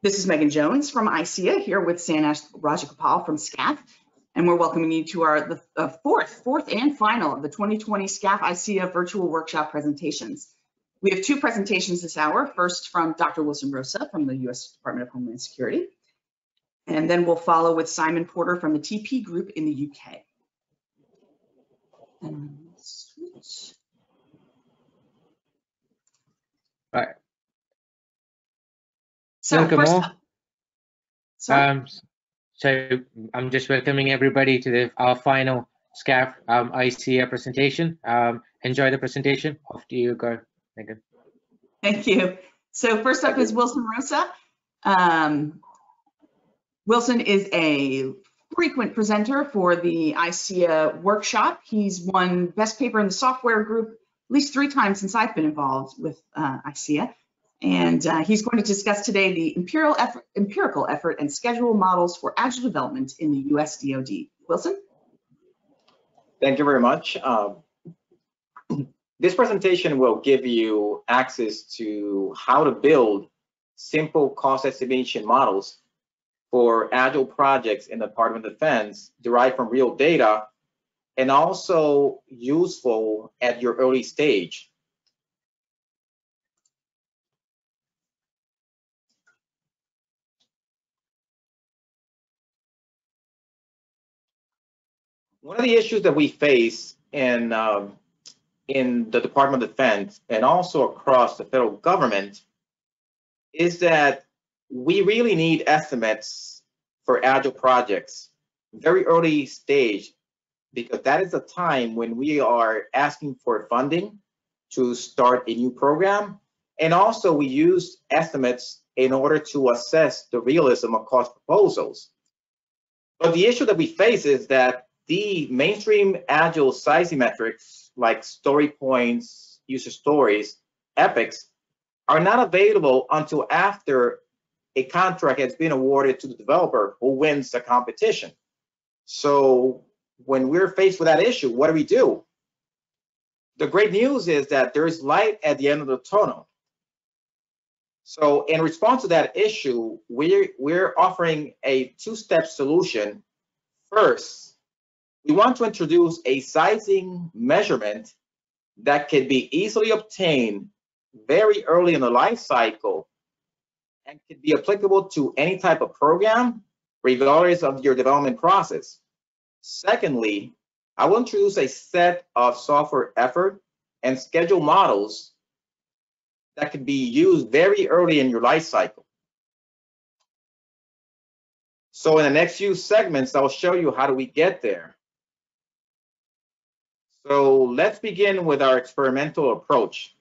This is Megan Jones from ICEAA here with Sanesh Rajagopal from SCAF, and we're welcoming you to our fourth and final of the 2020 SCAF ICEAA virtual workshop presentations. We have two presentations this hour, first from Dr. Wilson Rosa from the U.S. Department of Homeland Security, and then we'll follow with Simon Porter from the TP Group in the UK. Switch. Right. So welcome first all. up, sorry. So I'm just welcoming everybody to our final SCAF ICEAA presentation. Enjoy the presentation. Off to you, go, Megan. Thank you. So first up is Wilson Rosa. Wilson is a frequent presenter for the ICEAA workshop. He's won Best Paper in the Software Group at least 3 times since I've been involved with ICEAA. And he's going to discuss today the empirical effort and schedule models for Agile development in the US DoD. Wilson? Thank you very much. This presentation will give you access to how to build simple cost estimation models for Agile projects in the Department of Defense derived from real data and also useful at your early stage. One of the issues that we face in the Department of Defense and also across the federal government is that we really need estimates for Agile projects very early stage, because that is the time when we are asking for funding to start a new program. And also we use estimates in order to assess the realism of cost proposals. But the issue that we face is that the mainstream Agile sizing metrics like story points, user stories, epics are not available until after a contract has been awarded to the developer who wins the competition. So when we're faced with that issue, what do? The great news is that there is light at the end of the tunnel. So in response to that issue, we're offering a 2-step solution. First, we want to introduce a sizing measurement that can be easily obtained very early in the life cycle and can be applicable to any type of program, regardless of your development process. Secondly, I will introduce a set of software effort and schedule models that can be used very early in your life cycle. So in the next few segments, I'll show you how do we get there. So let's begin with our experimental approach.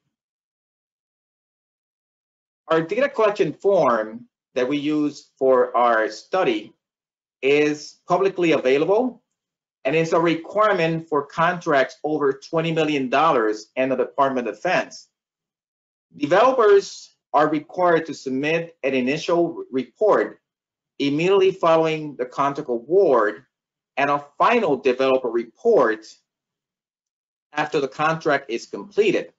Our data collection form that we use for our study is publicly available, and it's a requirement for contracts over $20 million in the Department of Defense. Developers are required to submit an initial report immediately following the contract award and a final developer report after the contract is completed.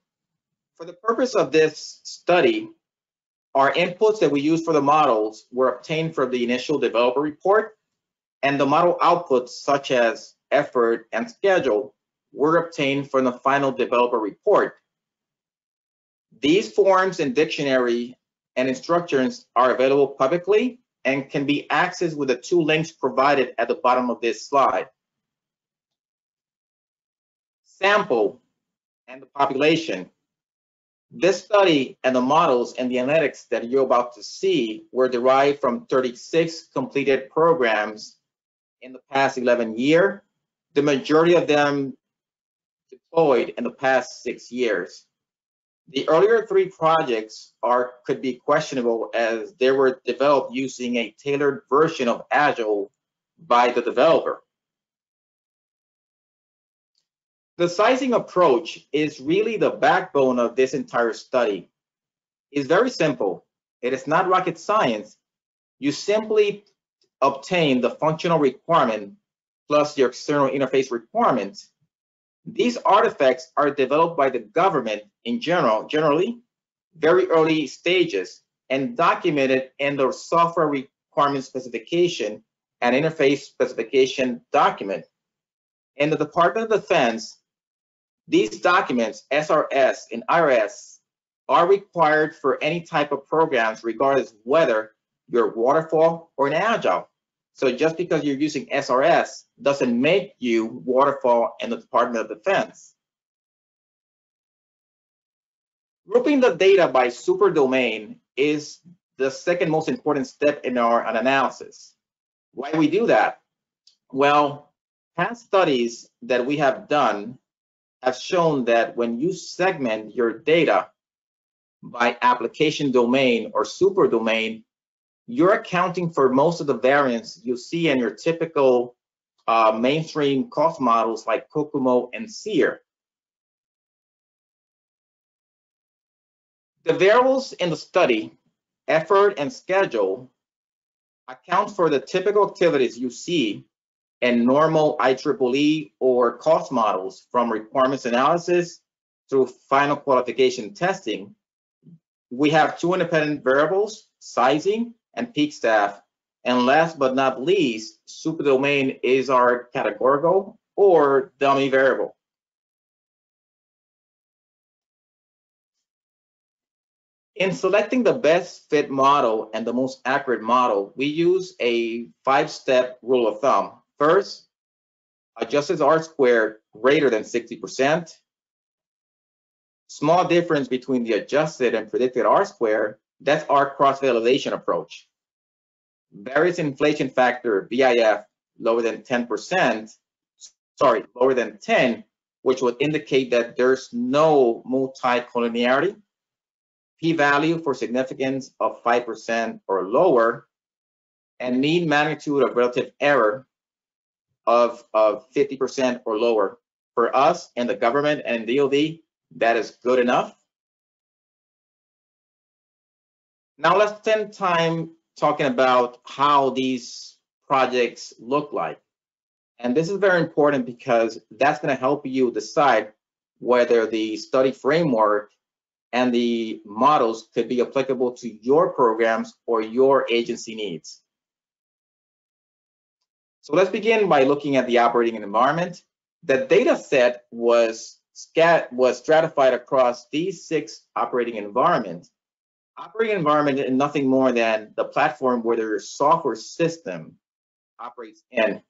For the purpose of this study, our inputs that we use for the models were obtained from the initial developer report, and the model outputs such as effort and schedule were obtained from the final developer report. These forms and dictionary and instructions are available publicly and can be accessed with the 2 links provided at the bottom of this slide. Sample and the population. This study and the models and the analytics that you're about to see were derived from 36 completed programs in the past 11 years, the majority of them deployed in the past 6 years. The earlier 3 projects could be questionable as they were developed using a tailored version of Agile by the developer. The sizing approach is really the backbone of this entire study. It's very simple. It is not rocket science. You simply obtain the functional requirement plus your external interface requirements. These artifacts are developed by the government in generally very early stages and documented in the software requirement specification and interface specification document. In the Department of Defense, these documents, SRS and IRS, are required for any type of programs, regardless whether you're waterfall or an agile. So just because you're using SRS doesn't make you waterfall in the Department of Defense. Grouping the data by superdomain is the second most important step in our analysis. Why do we do that? Well, past studies that we have done have shown that when you segment your data by application domain or superdomain, you're accounting for most of the variance you see in your typical mainstream cost models like Kokomo and SEER. The variables in the study, effort and schedule, account for the typical activities you see in normal IEEE or cost models, from requirements analysis through final qualification testing. We have two independent variables, sizing and peak staff. And last but not least, superdomain is our categorical or dummy variable. In selecting the best fit model and the most accurate model, we use a 5-step rule of thumb. First, adjusted R-squared greater than 60%. Small difference between the adjusted and predicted R-squared, that's our cross-validation approach. Variance inflation factor, VIF, lower than 10%, lower than 10, which would indicate that there's no multi-collinearity. P-value for significance of 5% or lower, and mean magnitude of relative error of 50% or lower. For us and the government and DoD, that is good enough. Now let's spend time talking about how these projects look like. And this is very important because that's going to help you decide whether the study framework and the models could be applicable to your programs or your agency needs. So let's begin by looking at the operating environment. The data set was stratified across these 6 operating environments. Operating environment is nothing more than the platform where your software system operates in.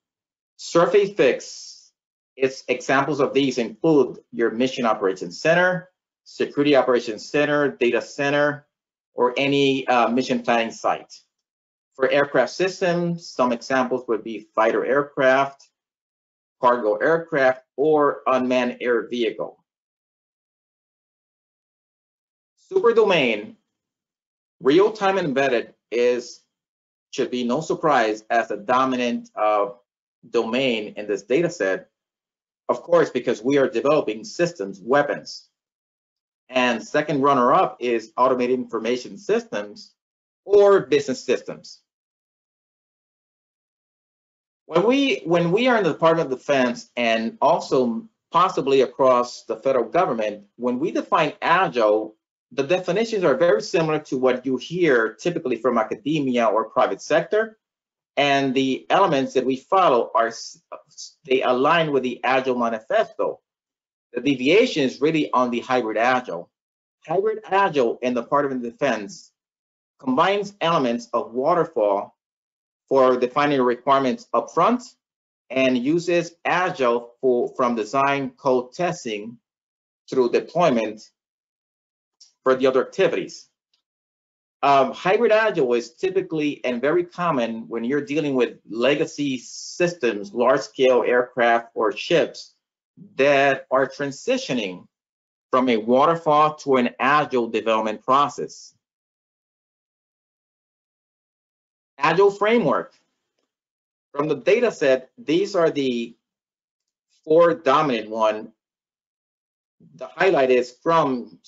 Surface fix, its examples of these include your mission operations center, security operations center, data center, or any mission planning site. For aircraft systems, some examples would be fighter aircraft, cargo aircraft, or unmanned air vehicle. Superdomain, real-time embedded should be no surprise as the dominant domain in this data set, of course, because we are developing systems, weapons. And second runner-up is automated information systems or business systems. When we are in the Department of Defense and also possibly across the federal government, when we define Agile, the definitions are very similar to what you hear typically from academia or private sector. And the elements that we follow they align with the Agile manifesto. The deviation is really on the hybrid Agile. Hybrid Agile in the Department of Defense combines elements of waterfall for defining requirements upfront and uses Agile from design code testing through deployment for the other activities. Hybrid Agile is typically and very common when you're dealing with legacy systems, large-scale aircraft or ships that are transitioning from a waterfall to an Agile development process. Agile framework. From the data set, these are the 4 dominant ones. The highlight is Scrum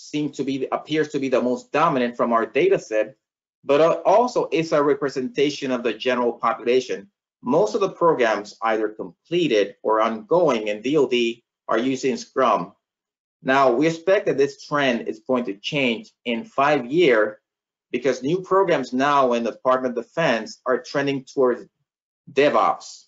appears to be the most dominant from our data set, but also is a representation of the general population. Most of the programs either completed or ongoing in DoD are using Scrum. Now, we expect that this trend is going to change in 5 years because new programs now in the Department of Defense are trending towards DevOps.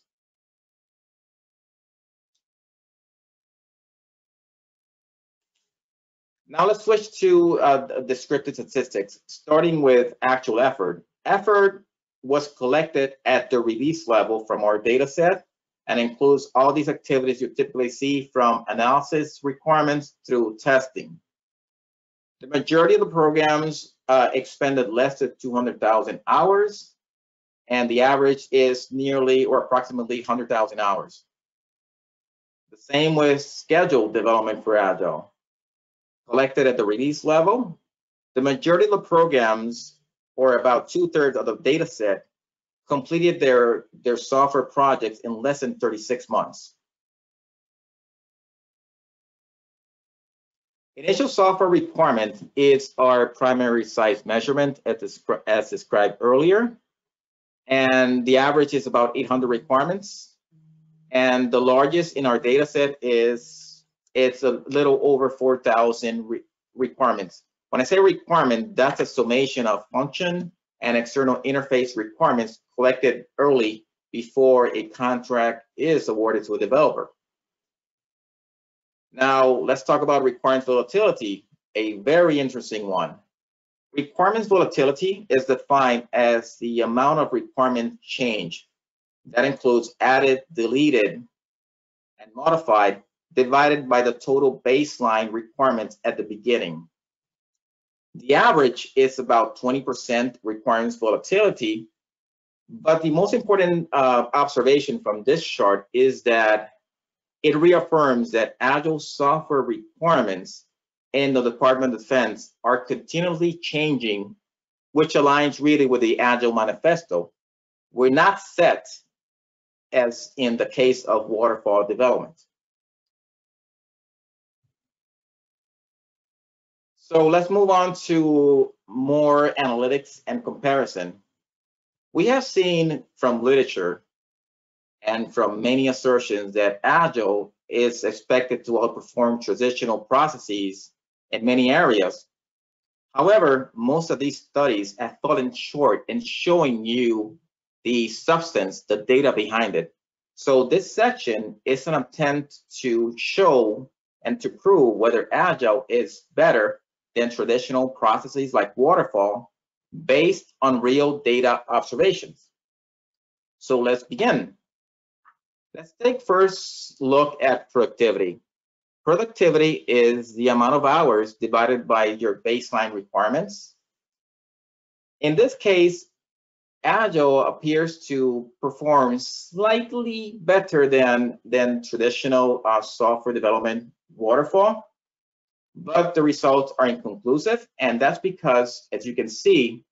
Now let's switch to descriptive statistics, starting with actual effort. Effort was collected at the release level from our data set and includes all these activities you typically see from analysis requirements through testing. The majority of the programs expended less than 200,000 hours, and the average is nearly or approximately 100,000 hours. The same with scheduled development for Agile. Collected at the release level, the majority of the programs, or about 2/3 of the data set, completed their software projects in less than 36 months. Initial software requirement is our primary size measurement as described earlier, and the average is about 800 requirements, and the largest in our data set it's a little over 4,000 requirements. When I say requirement, that's a summation of function and external interface requirements collected early before a contract is awarded to a developer. Now, let's talk about requirements volatility, a very interesting one. Requirements volatility is defined as the amount of requirement change. That includes added, deleted, and modified, divided by the total baseline requirements at the beginning. The average is about 20% requirements volatility, but the most important observation from this chart is that it reaffirms that Agile software requirements in the Department of Defense are continually changing, which aligns really with the Agile manifesto. We're not set as in the case of waterfall development. So let's move on to more analytics and comparison. We have seen from literature and from many assertions that Agile is expected to outperform traditional processes in many areas. However, most of these studies have fallen short in showing you the substance, the data behind it. So this section is an attempt to show and to prove whether Agile is better than traditional processes like waterfall based on real data observations. So let's begin. Let's take first look at productivity. Productivity is the amount of hours divided by your baseline requirements. In this case, Agile appears to perform slightly better than traditional software development waterfall, but the results are inconclusive, and that's because, as you can see,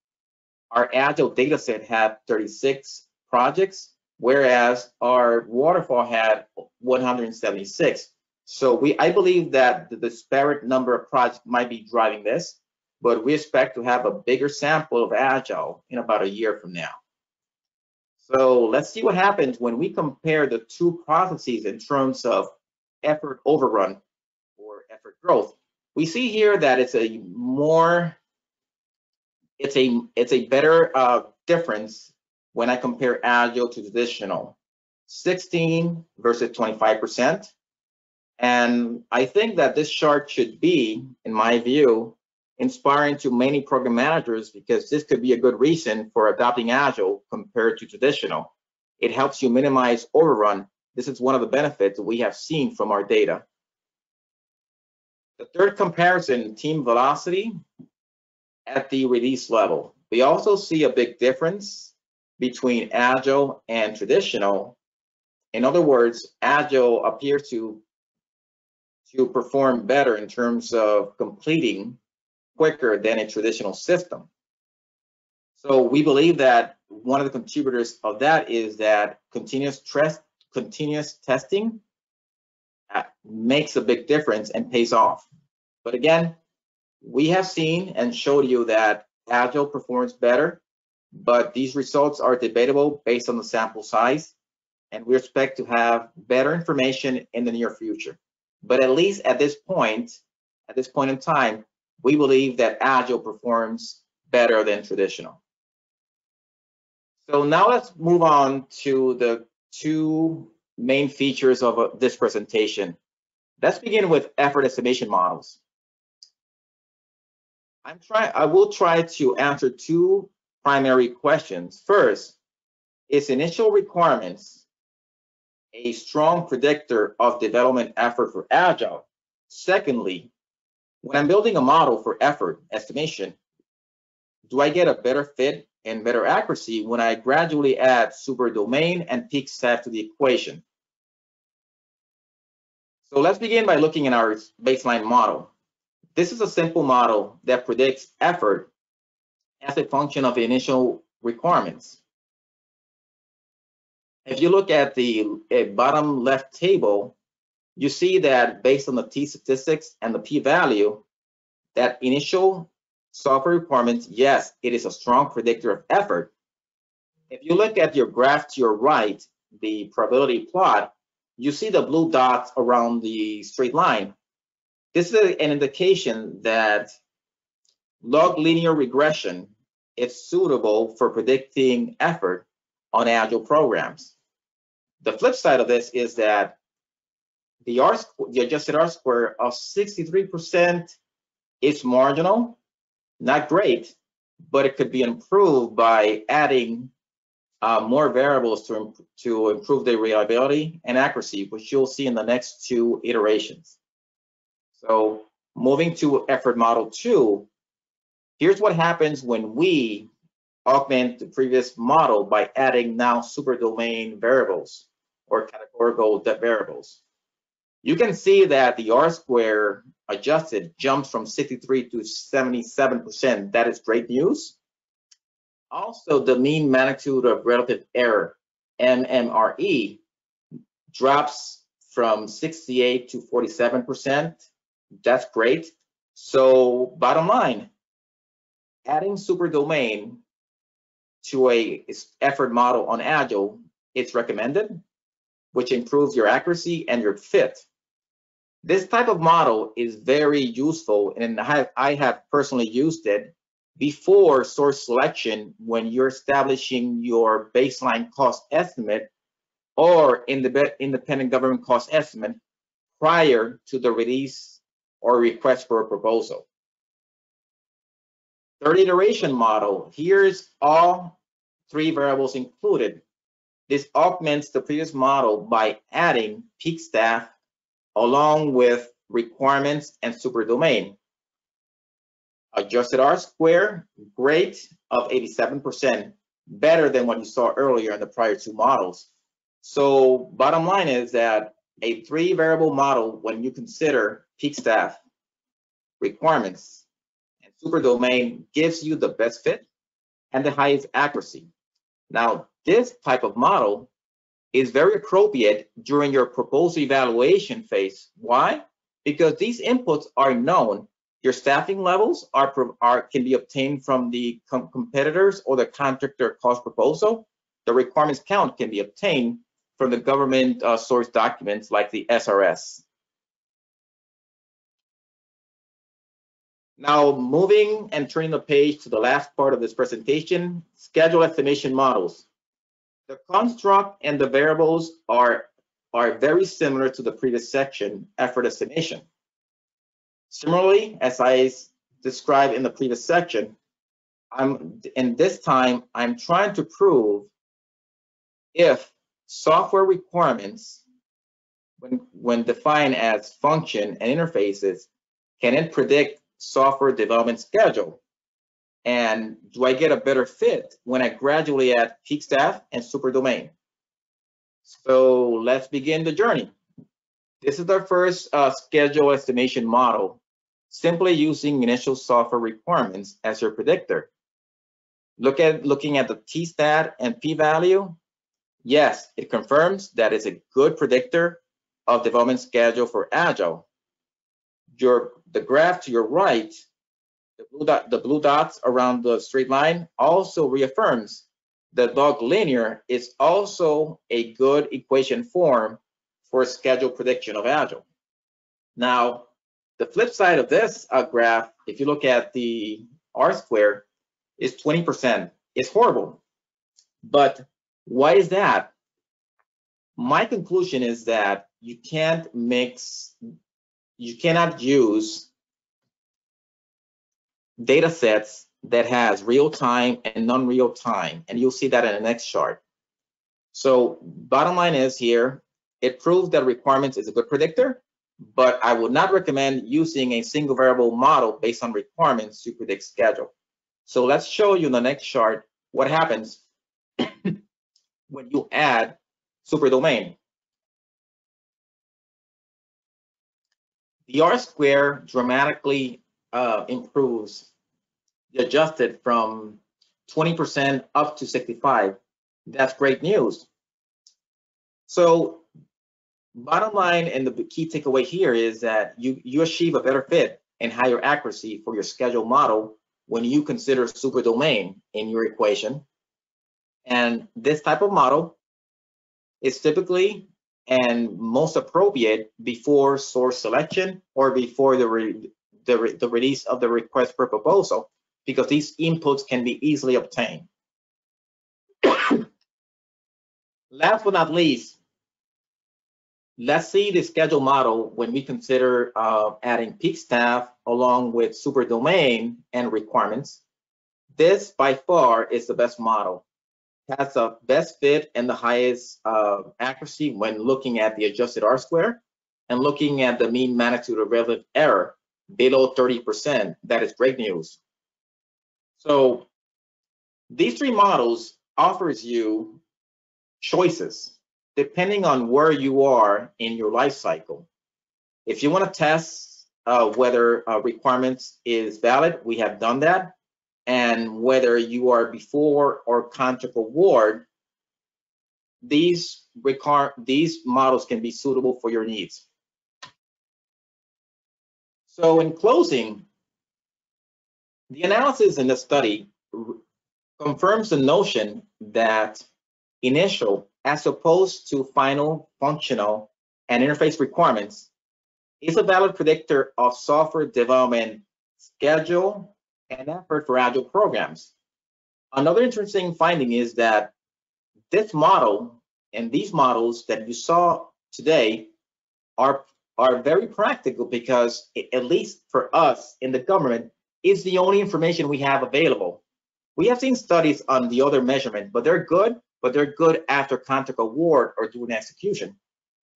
our Agile dataset had 36 projects, whereas our waterfall had 176. So I believe that the disparate number of projects might be driving this, but we expect to have a bigger sample of Agile in about a year from now. So let's see what happens when we compare the two processes in terms of effort overrun or effort growth. We see here that it's a better difference when I compare Agile to traditional, 16 versus 25%. And I think that this chart should be, in my view, inspiring to many program managers, because this could be a good reason for adopting Agile compared to traditional. It helps you minimize overrun. This is one of the benefits we have seen from our data. The third comparison, team velocity at the release level. We also see a big difference between Agile and traditional. In other words, Agile appears to perform better in terms of completing quicker than a traditional system. So we believe that one of the contributors of that is that continuous testing makes a big difference and pays off. But again, we have seen and showed you that Agile performs better, but these results are debatable based on the sample size, and we expect to have better information in the near future. But at least at this point in time, we believe that Agile performs better than traditional. So now let's move on to the two main features of this presentation. Let's begin with effort estimation models. I will try to answer two primary questions. First, is initial requirements a strong predictor of development effort for Agile? Secondly, when I'm building a model for effort estimation, do I get a better fit and better accuracy when I gradually add super domain and peak staff to the equation? So let's begin by looking at our baseline model. This is a simple model that predicts effort as a function of the initial requirements. If you look at the bottom left table, you see that based on the t statistics and the p-value, that initial software requirements, yes, it is a strong predictor of effort. If you look at your graph to your right, the probability plot, you see the blue dots around the straight line. This is an indication that log linear regression is suitable for predicting effort on Agile programs. The flip side of this is that the adjusted R-square of 63% is marginal, not great, but it could be improved by adding more variables to improve the reliability and accuracy, which you'll see in the next two iterations. So moving to effort model 2, here's what happens when we augment the previous model by adding now super domain variables or categorical variables. You can see that the R-square adjusted jumps from 63 to 77%. That is great news. Also, the mean magnitude of relative error, MMRE, drops from 68 to 47%. That's great. So bottom line, adding super domain to a effort model on Agile, it's recommended, which improves your accuracy and your fit. This type of model is very useful, and I have personally used it before source selection when you're establishing your baseline cost estimate or independent government cost estimate prior to the release or request for a proposal. Third iteration model, here's all three variables included. This augments the previous model by adding peak staff along with requirements and super domain. Adjusted R-square, great, of 87%, better than what you saw earlier in the prior two models. So bottom line is that a three variable model, when you consider peak staff, requirements, and super domain, gives you the best fit and the highest accuracy. Now, this type of model is very appropriate during your proposal evaluation phase. Why? Because these inputs are known. Your staffing levels can be obtained from the competitors or the contractor cost proposal. The requirements count can be obtained from the government source documents like the SRS. Now, moving and turning the page to the last part of this presentation, schedule estimation models. The construct and the variables are very similar to the previous section, effort estimation. Similarly, as I described in the previous section, this time I'm trying to prove if software requirements, when defined as function and interfaces, can it predict software development schedule? And do I get a better fit when I gradually add peak staff and super domain? So let's begin the journey. This is our first schedule estimation model, simply using initial software requirements as your predictor. Looking at the t-stat and p-value, yes, it confirms that it's a good predictor of development schedule for Agile. The graph to your right, the blue dots around the straight line, also reaffirms that log linear is also a good equation form for schedule prediction of Agile. Now, the flip side of this graph, if you look at the R-square, is 20%. It's horrible. But why is that? My conclusion is that you cannot use data sets that has real time and non-real time, and you'll see that in the next chart. So bottom line is here, it proves that requirements is a good predictor, but I would not recommend using a single variable model based on requirements to predict schedule. So let's show you in the next chart what happens when you add superdomain. The R-square dramatically improves the adjusted from 20% up to 65. That's great news. So bottom line and the key takeaway here is that you achieve a better fit and higher accuracy for your schedule model when you consider superdomain in your equation. And this type of model is typically and most appropriate before source selection or before the release of the request for proposal, because these inputs can be easily obtained. Last but not least, let's see the schedule model when we consider adding peak staff along with superdomain and requirements. This by far is the best model. It has the best fit and the highest accuracy when looking at the adjusted R-square and looking at the mean magnitude of relative error below 30%. That is great news. So these three models offers you choices depending on where you are in your life cycle. If you want to test whether requirements is valid, we have done that. And whether you are before or contract award, these models can be suitable for your needs. So in closing, the analysis in the study confirms the notion that initial as opposed to final functional and interface requirements is a valid predictor of software development schedule and effort for Agile programs. Another interesting finding is that this model and these models that you saw today are very practical because, at least for us in the government, is the only information we have available. We have seen studies on the other measurement, but they're good after contract award or during execution.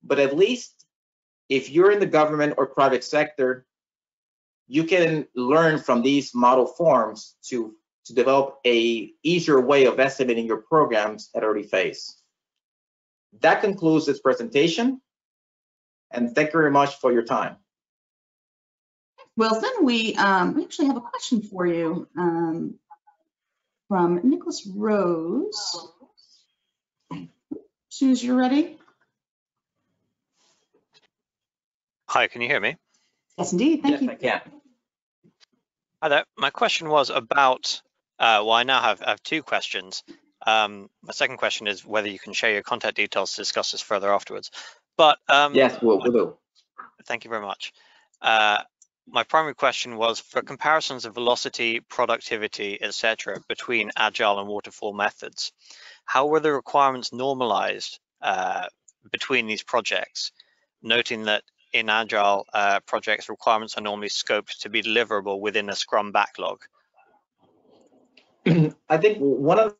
But at least if you're in the government or private sector, you can learn from these model forms to develop a easier way of estimating your programs at early phase. That concludes this presentation, and thank you very much for your time. Wilson, we actually have a question for you from Nicholas Rose. As soon as you're ready. Hi, can you hear me? Yes, indeed. Thank you. Yes, I can. Hi there. My question was about, well, I now have two questions. My second question is whether you can share your contact details to discuss this further afterwards. But yes, we'll do. Thank you very much. My primary question was for comparisons of velocity, productivity, etc., between Agile and waterfall methods. How were the requirements normalized between these projects, noting that in Agile projects, requirements are normally scoped to be deliverable within a Scrum backlog? I think one of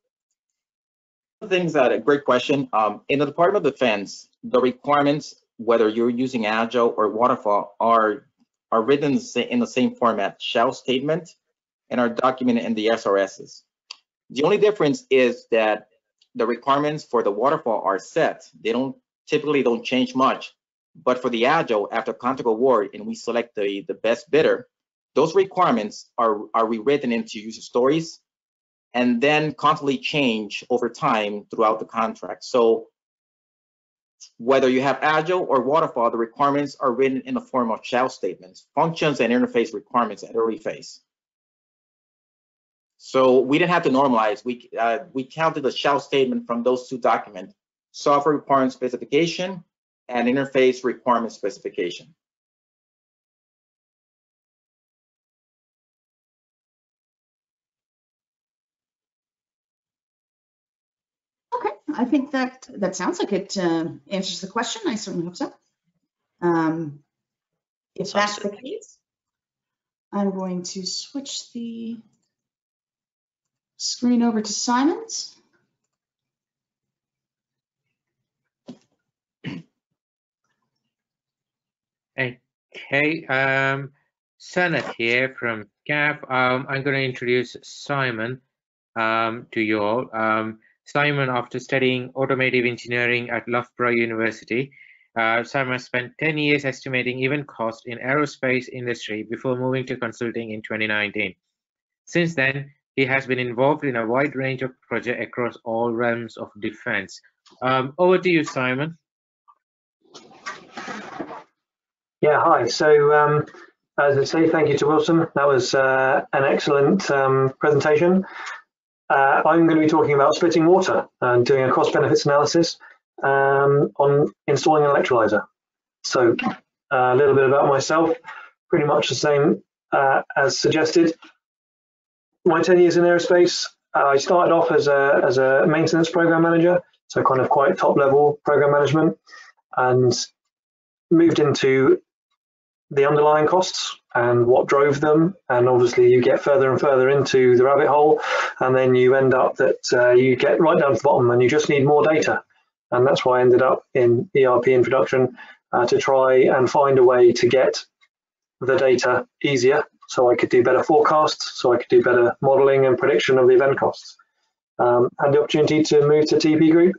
the things that a great question, in the Department of Defense, the requirements, whether you're using Agile or waterfall, are written in the same format, shell statement, and are documented in the SRSs. The only difference is that the requirements for the waterfall are set. They typically don't change much. But for the Agile, after contract award and we select the best bidder, those requirements are rewritten into user stories and then constantly change over time throughout the contract. So whether you have Agile or waterfall, the requirements are written in the form of shell statements, functions and interface requirements at early phase. So we didn't have to normalize. We counted the shell statement from those two documents, software requirement specification and interface requirement specification. I think that sounds like it answers the question. I certainly hope so. If that's the case, I'm going to switch the screen over to Simon's. Okay, Sanat here from SCAF. I'm going to introduce Simon to you all. Simon, after studying automotive engineering at Loughborough University, Simon spent 10 years estimating event cost in aerospace industry before moving to consulting in 2019. Since then, he has been involved in a wide range of projects across all realms of defense. Over to you, Simon. Yeah, hi. So as I say, thank you to Wilson. That was an excellent presentation. I'm going to be talking about splitting water and doing a cost benefits analysis on installing an electrolyzer. So a little bit about myself, pretty much the same as suggested. My 10 years in aerospace, I started off as a maintenance program manager, so kind of quite top level program management, and moved into the underlying costs and what drove them. And obviously you get further and further into the rabbit hole, and then you end up that you get right down to the bottom and you just need more data. And that's why I ended up in ERP introduction to try and find a way to get the data easier, so I could do better forecasts, so I could do better modeling and prediction of the event costs. Had the opportunity to move to tpgroup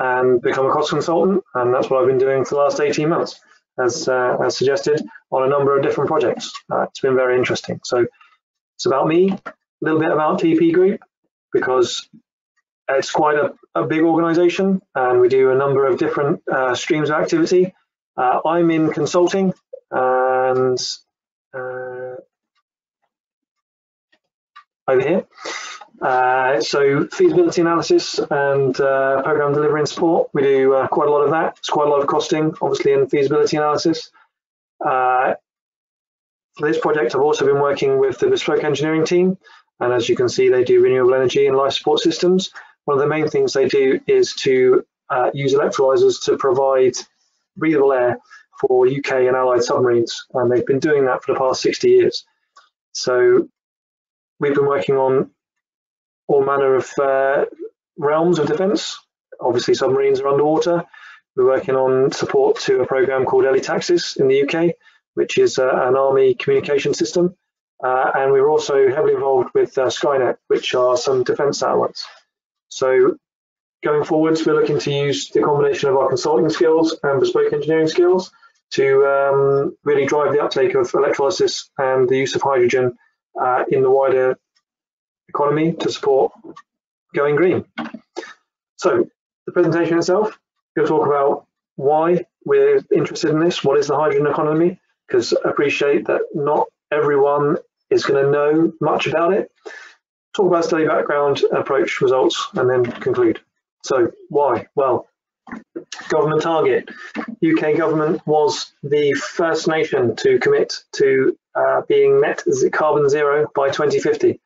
and become a cost consultant, and that's what I've been doing for the last 18 months, as suggested, on a number of different projects. It's been very interesting. So it's about me, a little bit about tpgroup, because it's quite a big organization and we do a number of different streams of activity. I'm in consulting and over here. So feasibility analysis and program delivery and support, we do quite a lot of that. It's quite a lot of costing, obviously, in feasibility analysis. For this project, I've also been working with the bespoke engineering team, and as you can see, they do renewable energy and life support systems. One of the main things they do is to use electrolysers to provide breathable air for UK and allied submarines, and they've been doing that for the past 60 years. So we've been working on all manner of realms of defence. Obviously, submarines are underwater. We're working on support to a program called Electrolyser in the UK, which is an army communication system. And we're also heavily involved with Skynet, which are some defence satellites. So going forwards, we're looking to use the combination of our consulting skills and bespoke engineering skills to really drive the uptake of electrolysis and the use of hydrogen in the wider economy to support going green. So the presentation itself, we'll talk about why we're interested in this. What is the hydrogen economy? Because I appreciate that not everyone is going to know much about it. Talk about study background, approach, results, and then conclude. So why? Well, government target. UK government was the first nation to commit to being net carbon zero by 2050.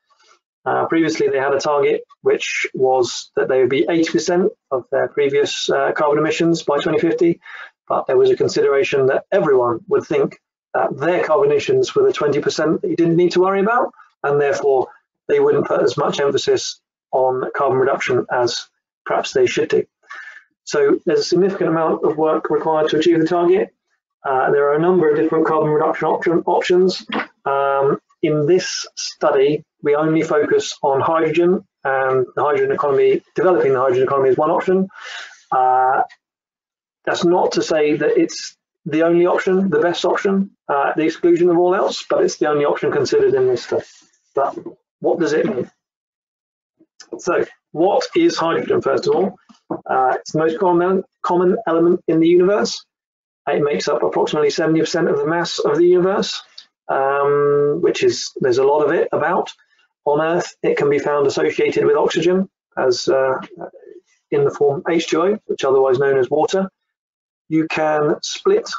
Previously, they had a target which was that they would be 80% of their previous carbon emissions by 2050, but there was a consideration that everyone would think that their carbon emissions were the 20% that you didn't need to worry about, and therefore they wouldn't put as much emphasis on carbon reduction as perhaps they should do. So there's a significant amount of work required to achieve the target. There are a number of different carbon reduction options. In this study, we only focus on hydrogen, and the hydrogen economy, developing the hydrogen economy is one option. That's not to say that it's the only option, the best option, at the exclusion of all else, but it's the only option considered in this study. But what does it mean? So what is hydrogen, first of all? It's the most common element in the universe. It makes up approximately 70% of the mass of the universe, which is, there's a lot of it about. On Earth, it can be found associated with oxygen as in the form H2O, which is otherwise known as water. You can split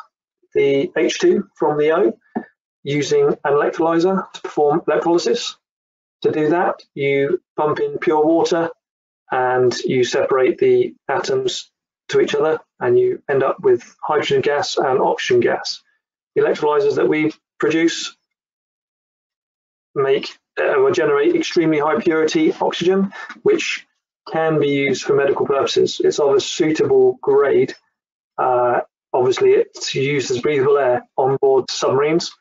the H2 from the O using an electrolyzer to perform electrolysis. To do that, you pump in pure water and you separate the atoms to each other, and you end up with hydrogen gas and oxygen gas. The electrolyzers that we produce will generate extremely high purity oxygen, which can be used for medical purposes. It's of a suitable grade. Obviously, it's used as breathable air on board submarines,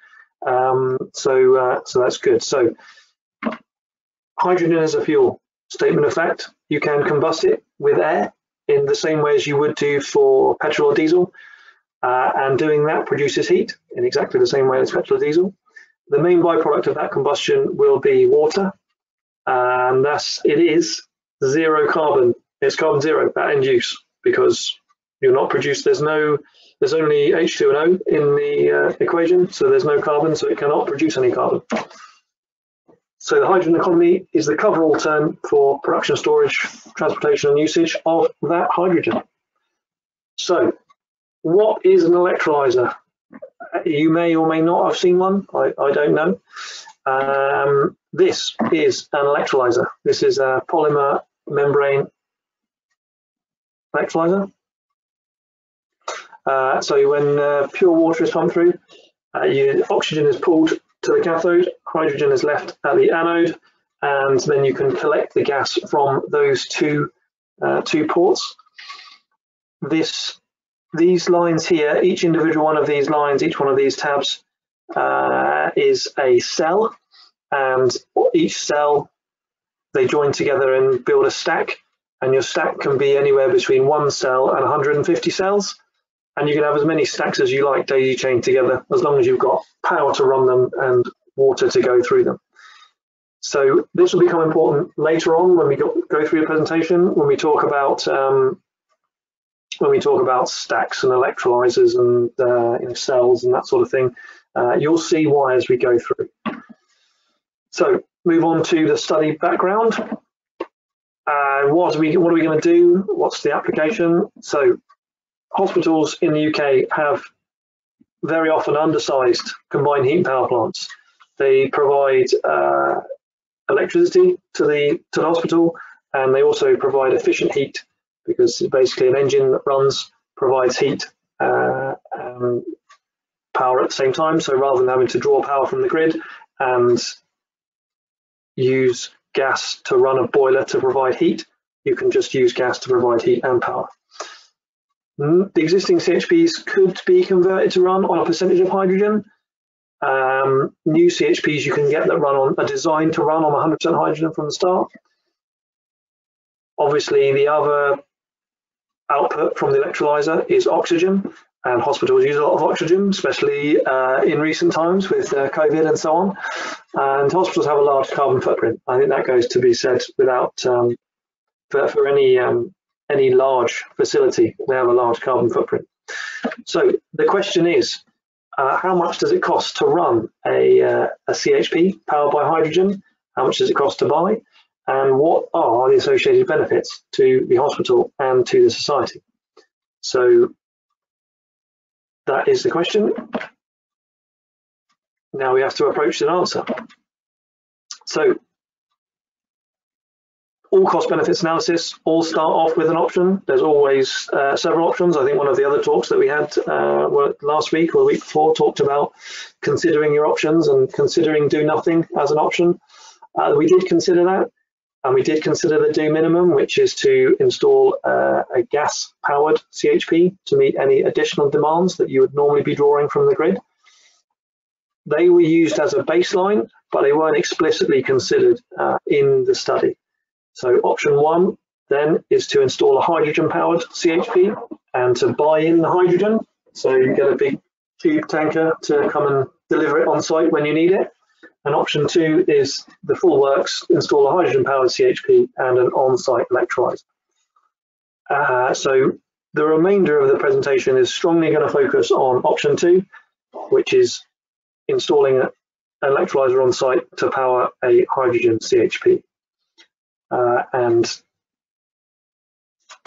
so that's good. So, hydrogen is a fuel. Statement of fact: you can combust it with air in the same way as you would do for petrol or diesel, and doing that produces heat in exactly the same way as petrol or diesel. The main byproduct of that combustion will be water, and it is zero carbon. It's carbon zero at end use, because you're not produced. There's only H2O in the equation, so there's no carbon, so it cannot produce any carbon. So the hydrogen economy is the coverall term for production, storage, transportation, and usage of that hydrogen. So, what is an electrolyser? You may or may not have seen one. I don't know. This is an electrolyser. This is a polymer membrane electrolyser. So when pure water is pumped through, oxygen is pulled to the cathode, hydrogen is left at the anode, and then you can collect the gas from those two ports. These lines here, each individual one of these lines, each one of these tabs is a cell, and each cell, they join together and build a stack, and your stack can be anywhere between 1 cell and 150 cells, and you can have as many stacks as you like daisy chained together, as long as you've got power to run them and water to go through them. So this will become important later on when we go through the presentation, when we talk about stacks and electrolyzers and cells and that sort of thing. You'll see why as we go through. So move on to the study background. What are we going to do? What's the application? So hospitals in the UK have very often undersized combined heat and power plants. They provide electricity to the hospital, and they also provide efficient heat, because basically an engine that runs provides heat and power at the same time. So rather than having to draw power from the grid and use gas to run a boiler to provide heat, you can just use gas to provide heat and power. The existing CHPs could be converted to run on a percentage of hydrogen. New CHPs you can get that are designed to run on 100% hydrogen from the start. Obviously, the other output from the electrolyser is oxygen, and hospitals use a lot of oxygen, especially in recent times with COVID and so on. And hospitals have a large carbon footprint. I think that goes to be said without for any large facility, they have a large carbon footprint. So the question is, how much does it cost to run a CHP powered by hydrogen? How much does it cost to buy? And what are the associated benefits to the hospital and to the society? So that is the question. Now we have to approach an answer. So all cost benefits analysis all start off with an option. There's always several options. I think one of the other talks that we had last week or the week before talked about considering your options and considering do nothing as an option. We did consider that, and we did consider the do minimum, which is to install a gas-powered CHP to meet any additional demands that you would normally be drawing from the grid. They were used as a baseline, but they weren't explicitly considered in the study. So option 1 then is to install a hydrogen-powered CHP and to buy in the hydrogen. So you get a big tube tanker to come and deliver it on site when you need it. And option 2 is the full works, install a hydrogen-powered CHP and an on-site electrolyser. So the remainder of the presentation is strongly going to focus on option 2, which is installing an electrolyser on site to power a hydrogen CHP. And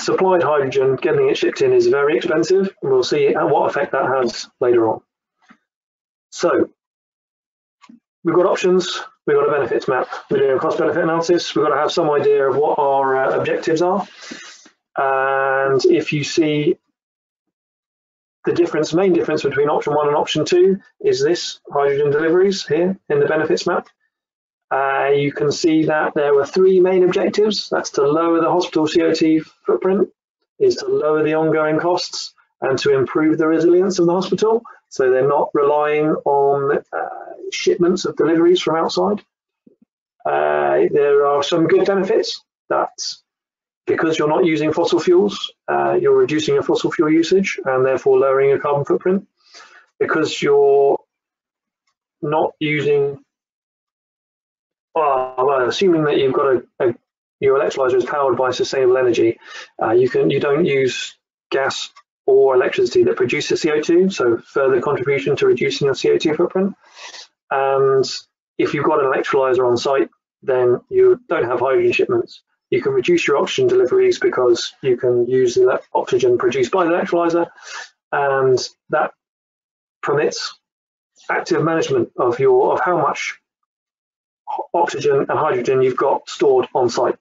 supplied hydrogen, getting it shipped in is very expensive, and we'll see what effect that has later on. So we've got options, we've got a benefits map, we're doing a cost benefit analysis, we've got to have some idea of what our objectives are. And if you see the main difference between option 1 and option 2 is this hydrogen deliveries here in the benefits map. You can see that there were 3 main objectives. That's to lower the hospital CO2 footprint, is to lower the ongoing costs, and to improve the resilience of the hospital, so they're not relying on shipments of deliveries from outside. There are some good benefits. That's because you're not using fossil fuels, you're reducing your fossil fuel usage and therefore lowering your carbon footprint. Because you're not using, well, assuming that you've got your electrolyzer is powered by sustainable energy, you don't use gas or electricity that produces CO2, so further contribution to reducing your CO2 footprint. And if you've got an electrolyzer on site, then you don't have hydrogen shipments. You can reduce your oxygen deliveries because you can use the oxygen produced by the electrolyzer, and that permits active management of how much oxygen and hydrogen you've got stored on site,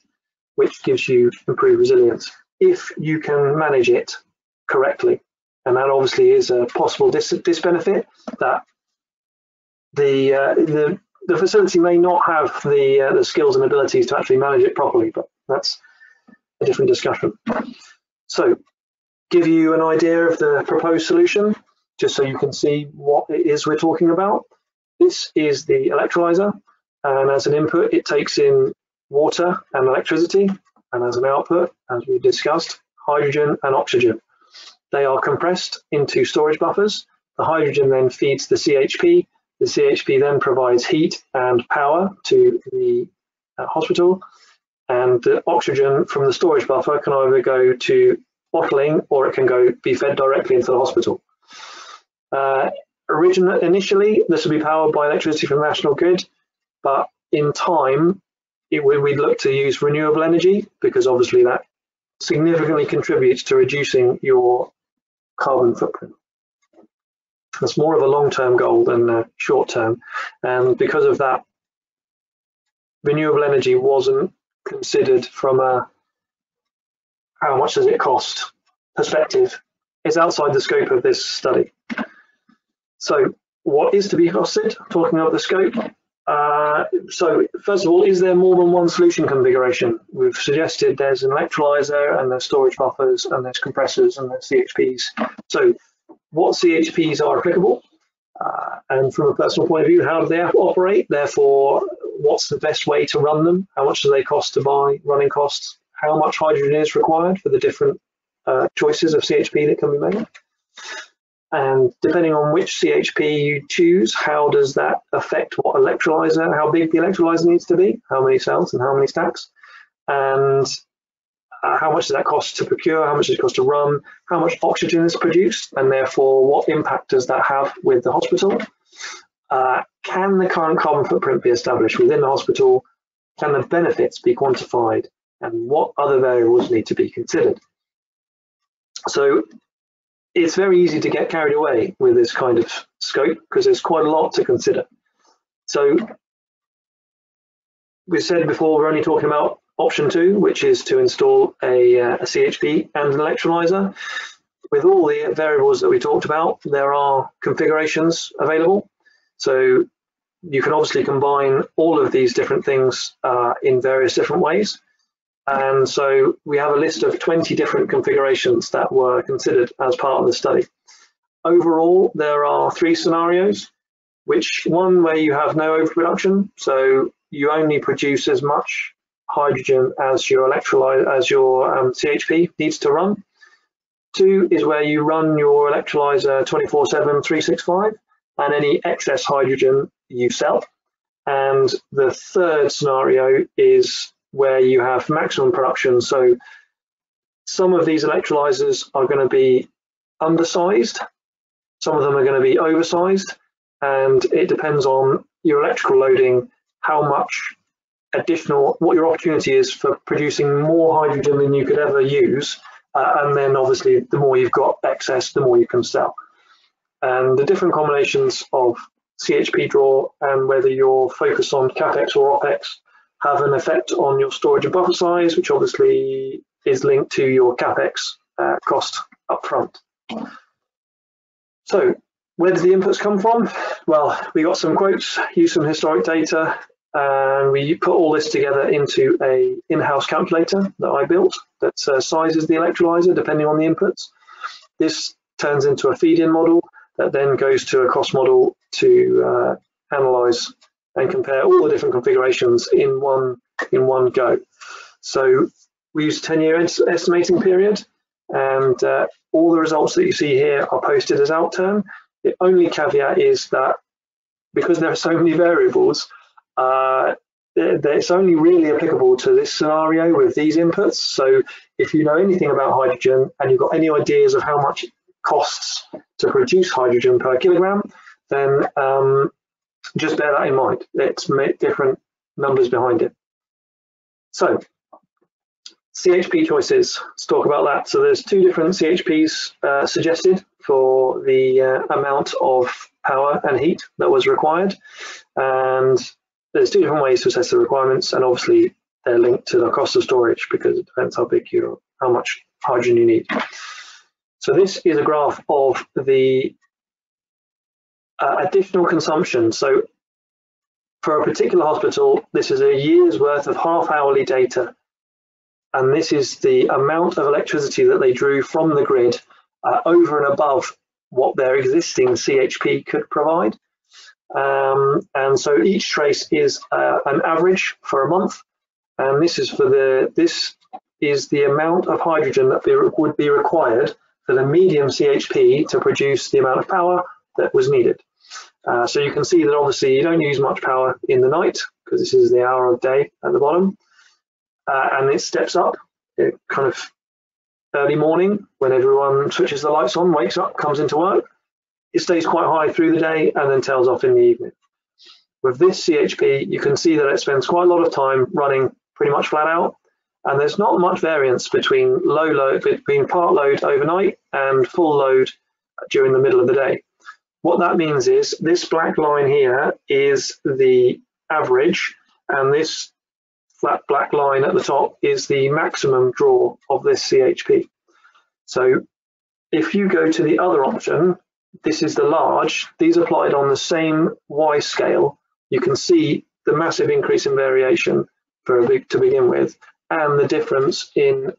which gives you improved resilience if you can manage it correctly. And that obviously is a possible disbenefit, that the facility may not have the skills and abilities to actually manage it properly, but that's a different discussion. So, give you an idea of the proposed solution, just so you can see what it is we're talking about. This is the electrolyzer, and as an input, it takes in water and electricity, and as an output, as we discussed, hydrogen and oxygen. They are compressed into storage buffers. The hydrogen then feeds the CHP. The CHP then provides heat and power to the hospital, and the oxygen from the storage buffer can either go to bottling or it can be fed directly into the hospital. Initially, this would be powered by electricity from the national grid, but in time, we'd look to use renewable energy, because obviously that significantly contributes to reducing your carbon footprint. It's more of a long-term goal than short-term, and because of that, renewable energy wasn't considered from a how much does it cost perspective. It's outside the scope of this study. So what is to be costed? Talking of the scope. So first of all, is there more than one solution configuration? We've suggested there's an electrolyzer, and there's storage buffers, and there's compressors, and there's CHPs. So what CHPs are applicable? And from a personal point of view, how do they operate? Therefore, what's the best way to run them? How much do they cost to buy? Running costs? How much hydrogen is required for the different choices of CHP that can be made? And depending on which CHP you choose, how does that affect what electrolyzer, how big the electrolyzer needs to be, how many cells and how many stacks, and how much does that cost to procure, how much does it cost to run, how much oxygen is produced, and therefore what impact does that have with the hospital? Can the current carbon footprint be established within the hospital? Can the benefits be quantified? And what other variables need to be considered? So it's very easy to get carried away with this kind of scope, because there's quite a lot to consider. So we said before, we're only talking about option 2, which is to install a CHP and an electrolyzer. With all the variables that we talked about, there are configurations available. So you can obviously combine all of these different things in various different ways. And so we have a list of 20 different configurations that were considered as part of the study. Overall, there are 3 scenarios, one where you have no overproduction, so you only produce as much hydrogen as your CHP needs to run. 2 is where you run your electrolyzer 24/7, 365, and any excess hydrogen you sell. And the 3rd scenario is where you have maximum production. So some of these electrolyzers are going to be undersized, some of them are going to be oversized, and it depends on your electrical loading, how much additional, what your opportunity is for producing more hydrogen than you could ever use. And then obviously the more you've got excess, the more you can sell. And the different combinations of CHP draw and whether you're focused on CapEx or OpEx have an effect on your storage and buffer size, which obviously is linked to your CapEx cost up front. So where did the inputs come from? Well, we got some quotes, used some historic data, and we put all this together into a in-house calculator that I built that sizes the electrolyzer depending on the inputs. This turns into a feed-in model that then goes to a cost model to analyze and compare all the different configurations in one go. So we use a 10-year estimating period, and all the results that you see here are posted as outturn. The only caveat is that because there are so many variables, it's only really applicable to this scenario with these inputs. So if you know anything about hydrogen and you've got any ideas of how much it costs to produce hydrogen per kilogram, then just bear that in mind. It's different numbers behind it. So CHP choices, let's talk about that. So there's two different CHPs suggested for the amount of power and heat that was required. And there's two different ways to assess the requirements, and obviously they're linked to the cost of storage because it depends how much hydrogen you need. So this is a graph of the additional consumption. So for a particular hospital, this is a year's worth of half-hourly data. And this is the amount of electricity that they drew from the grid over and above what their existing CHP could provide. And so each trace is an average for a month. And this is the amount of hydrogen that would be required for the medium CHP to produce the amount of power that was needed. So you can see that obviously you don't use much power in the night because this is the hour of day at the bottom. And it steps up kind of early morning when everyone switches the lights on, wakes up, comes into work. It stays quite high through the day and then tails off in the evening. With this CHP, you can see that it spends quite a lot of time running pretty much flat out, and there's not much variance between between part load overnight and full load during the middle of the day. What that means is this black line here is the average, and this flat black line at the top is the maximum draw of this CHP. So if you go to the other option, this is the large, these applied on the same Y scale, you can see the massive increase in variation to begin with, and the difference in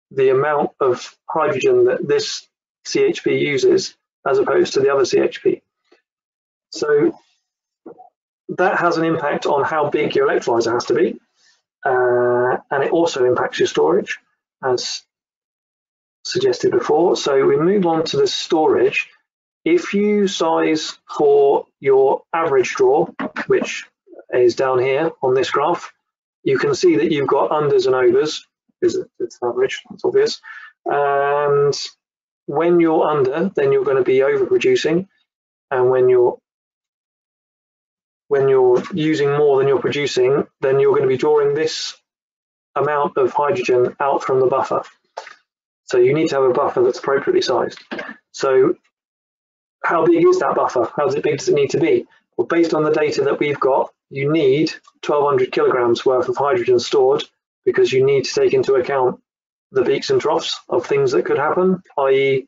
the amount of hydrogen that this CHP uses as opposed to the other CHP. So that has an impact on how big your electrolyzer has to be. And it also impacts your storage, as suggested before. So we move on to the storage. If you size for your average draw, which is down here on this graph, you can see that you've got unders and overs, because it's average, that's obvious. And when you're under, then you're going to be overproducing. And when you're using more than you're producing, then you're going to be drawing this amount of hydrogen out from the buffer. So you need to have a buffer that's appropriately sized. So how big is that buffer? How big does it need to be? Well, based on the data that we've got, you need 1,200 kilograms worth of hydrogen stored, because you need to take into account the peaks and troughs of things that could happen, i.e.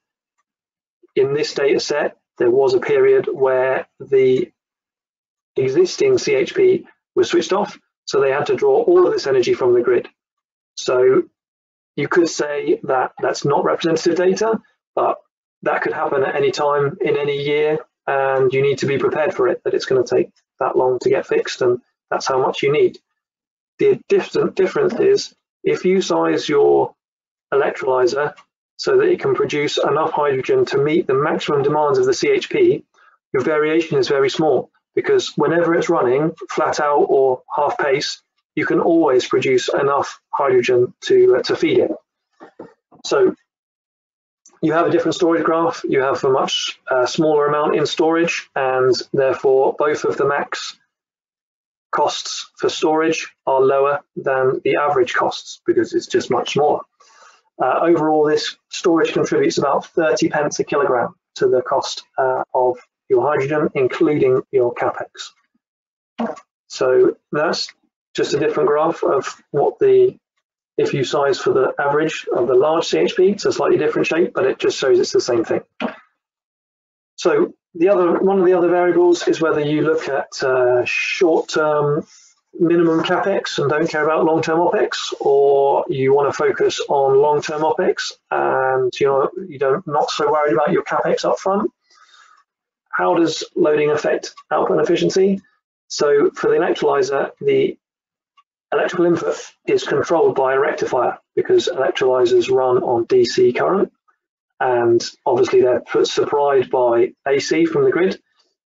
in this data set, there was a period where the existing CHP was switched off, so they had to draw all of this energy from the grid. So you could say that that's not representative data, but that could happen at any time in any year, and you need to be prepared for it, that it's going to take that long to get fixed, and that's how much you need. The difference is if you size your electrolyzer so that it can produce enough hydrogen to meet the maximum demands of the CHP, your variation is very small, because whenever it's running flat out or half pace, you can always produce enough hydrogen to feed it. So you have a different storage graph, you have a much smaller amount in storage, and therefore both of the max costs for storage are lower than the average costs because it's just much smaller. Overall, this storage contributes about 30 pence a kilogram to the cost of your hydrogen, including your capex. So that's just a different graph of what the if you size for the average of the large CHP. It's a slightly different shape, but it just shows it's the same thing. So one of the other variables is whether you look at short-term minimum capex and don't care about long-term OPEX, or you want to focus on long-term OPEX and you're not so worried about your capex up front. How does loading affect output and efficiency? So for the electrolyzer, the electrical input is controlled by a rectifier because electrolyzers run on DC current, and obviously they're supplied by AC from the grid.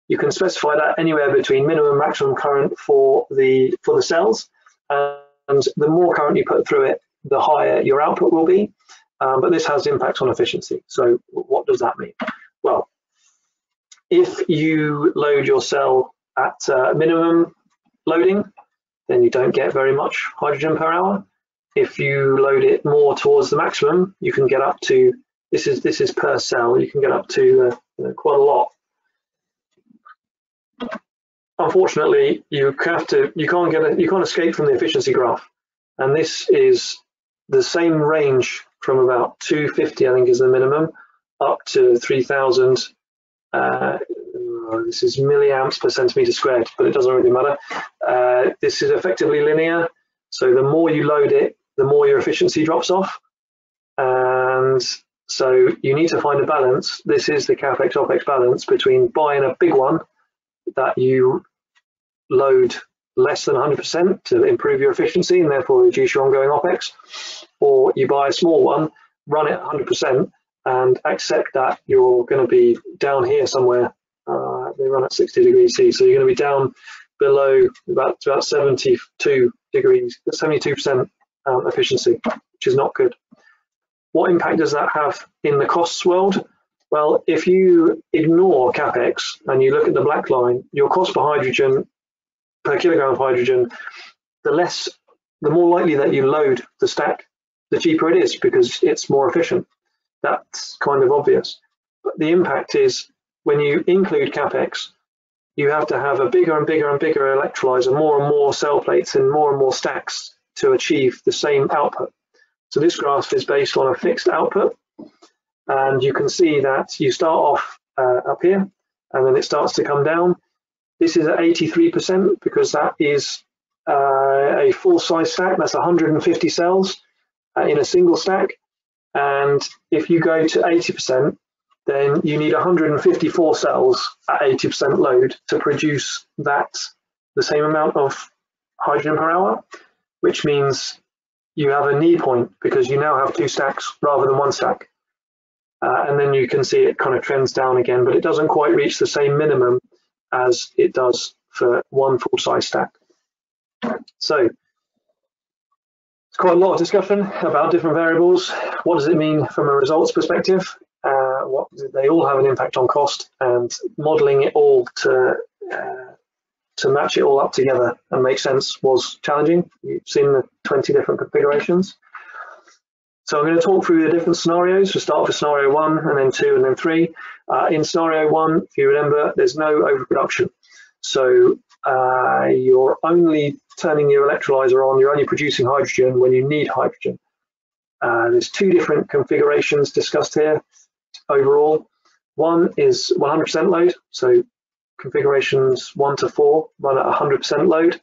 You can specify that anywhere between minimum and maximum current for the cells, and the more current you put through it, the higher your output will be. But this has impact on efficiency. So what does that mean? Well, if you load your cell at minimum loading, then you don't get very much hydrogen per hour. If you load it more towards the maximum, you can get up to, this is per cell, you can get up to quite a lot. Unfortunately, you can't escape from the efficiency graph, and this is the same range from about 250, I think, is the minimum, up to 3,000. This is milliamps per centimeter squared, but it doesn't really matter. This is effectively linear, so the more you load it, the more your efficiency drops off, and so you need to find a balance. This is the capex opex balance between buying a big one that you load less than 100% to improve your efficiency and therefore reduce your ongoing OPEX, or you buy a small one, run it 100% and accept that you're going to be down here somewhere. They run at 60 degrees C, so you're going to be down below about 72 degrees, 72% efficiency, which is not good. What impact does that have in the costs world? Well, if you ignore capex and you look at the black line, your cost per hydrogen, per kilogram of hydrogen, the more likely that you load the stack, the cheaper it is because it's more efficient. That's kind of obvious. But the impact is when you include capex, you have to have a bigger and bigger and bigger electrolyzer, more and more cell plates and more stacks to achieve the same output. So this graph is based on a fixed output. And you can see that you start off up here, and then it starts to come down. This is at 83% because that is a full-size stack. That's 150 cells in a single stack. And if you go to 80%, then you need 154 cells at 80% load to produce the same amount of hydrogen per hour, which means you have a knee point because you now have two stacks rather than one stack. And then you can see it kind of trends down again, but it doesn't quite reach the same minimum as it does for one full-size stack. So it's quite a lot of discussion about different variables. What does it mean from a results perspective? They all have an impact on cost, and modeling it all to match it all up together and make sense was challenging. You've seen the 20 different configurations. So I'm going to talk through the different scenarios. We'll start with scenario 1 and then 2 and then 3. In scenario 1, if you remember, there's no overproduction. So you're only turning your electrolyzer on, you're only producing hydrogen when you need hydrogen. There's two different configurations discussed here overall. One is 100% load, so configurations 1 to 4 run at 100% load.